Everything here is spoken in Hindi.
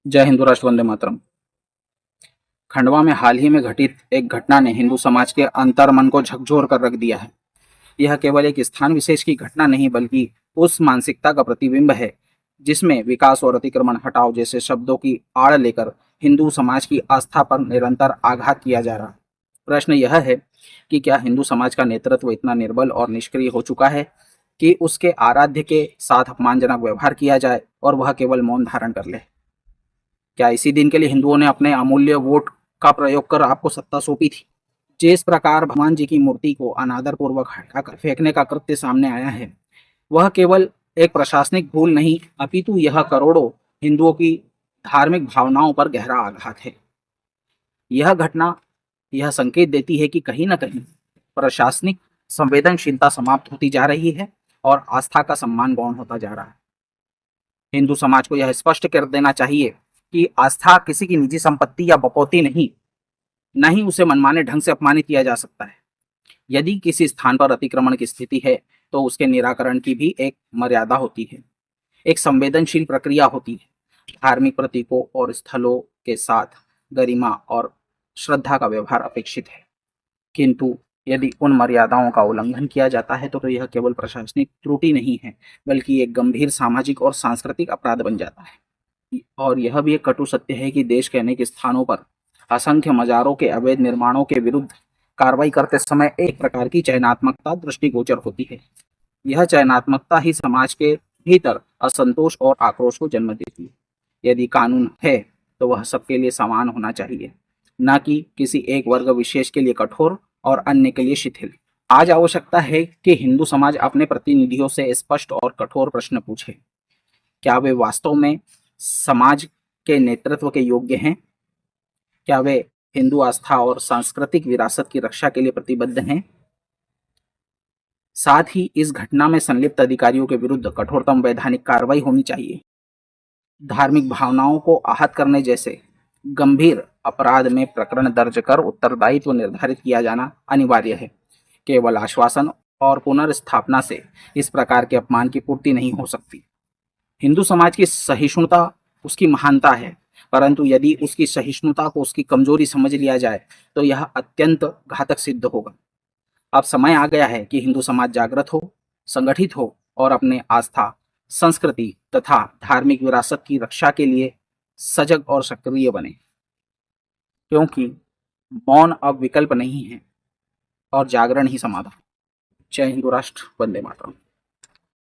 जय हिंदू राष्ट्र, वंदे मातरम। खंडवा में हाल ही में घटित एक घटना ने हिंदू समाज के अंतर्मन को झकझोर कर रख दिया है। यह केवल एक स्थान विशेष की घटना नहीं बल्कि उस मानसिकता का प्रतिबिंब है जिसमें विकास और अतिक्रमण हटाओ जैसे शब्दों की आड़ लेकर हिंदू समाज की आस्था पर निरंतर आघात किया जा रहा है। प्रश्न यह है कि क्या हिंदू समाज का नेतृत्व इतना निर्बल और निष्क्रिय हो चुका है कि उसके आराध्य के साथ अपमानजनक व्यवहार किया जाए और वह केवल मौन धारण कर ले? क्या इसी दिन के लिए हिंदुओं ने अपने अमूल्य वोट का प्रयोग कर आपको सत्ता सौंपी थी? जिस प्रकार भगवान जी की मूर्ति को अनादर पूर्वक हटाकर फेंकने का कृत्य सामने आया है, वह केवल एक प्रशासनिक भूल नहीं अपितु यह करोड़ों हिंदुओं की धार्मिक भावनाओं पर गहरा आघात है। यह घटना यह संकेत देती है कि कहीं न कहीं प्रशासनिक संवेदनशीलता समाप्त होती जा रही है और आस्था का सम्मान गौण होता जा रहा है। हिंदू समाज को यह स्पष्ट कर देना चाहिए कि आस्था किसी की निजी संपत्ति या बपौती नहीं, न ही उसे मनमाने ढंग से अपमानित किया जा सकता है। यदि किसी स्थान पर अतिक्रमण की स्थिति है तो उसके निराकरण की भी एक मर्यादा होती है, एक संवेदनशील प्रक्रिया होती है। धार्मिक प्रतीकों और स्थलों के साथ गरिमा और श्रद्धा का व्यवहार अपेक्षित है, किंतु यदि उन मर्यादाओं का उल्लंघन किया जाता है तो यह केवल प्रशासनिक त्रुटि नहीं है बल्कि एक गंभीर सामाजिक और सांस्कृतिक अपराध बन जाता है। और यह भी एक कटु सत्य है कि देश के अनेक स्थानों पर असंख्य मजारों के अवैध निर्माणों के विरुद्ध कार्रवाई करते समय एक प्रकार की चयनात्मकता दृष्टिगोचर होती है। यह चयनात्मकता ही समाज के भीतर असंतोष और आक्रोश को जन्म देती है। यदि कानून है तो वह सबके लिए समान होना चाहिए, न कि किसी एक वर्ग विशेष के लिए कठोर और अन्य के लिए शिथिल। आज आवश्यकता है कि हिंदू समाज अपने प्रतिनिधियों से स्पष्ट और कठोर प्रश्न पूछे। क्या वे वास्तव में समाज के नेतृत्व के योग्य हैं? क्या वे हिंदू आस्था और सांस्कृतिक विरासत की रक्षा के लिए प्रतिबद्ध हैं? साथ ही इस घटना में संलिप्त अधिकारियों के विरुद्ध कठोरतम वैधानिक कार्रवाई होनी चाहिए। धार्मिक भावनाओं को आहत करने जैसे गंभीर अपराध में प्रकरण दर्ज कर उत्तरदायित्व निर्धारित किया जाना अनिवार्य है। केवल आश्वासन और पुनर्स्थापना से इस प्रकार के अपमान की पूर्ति नहीं हो सकती। हिंदू समाज की सहिष्णुता उसकी महानता है, परंतु यदि उसकी सहिष्णुता को उसकी कमजोरी समझ लिया जाए तो यह अत्यंत घातक सिद्ध होगा। अब समय आ गया है कि हिंदू समाज जागृत हो, संगठित हो और अपने आस्था, संस्कृति तथा धार्मिक विरासत की रक्षा के लिए सजग और सक्रिय बने, क्योंकि मौन अब विकल्प नहीं है और जागरण ही समाधान। जय हिंदू राष्ट्र, वंदे मातरम।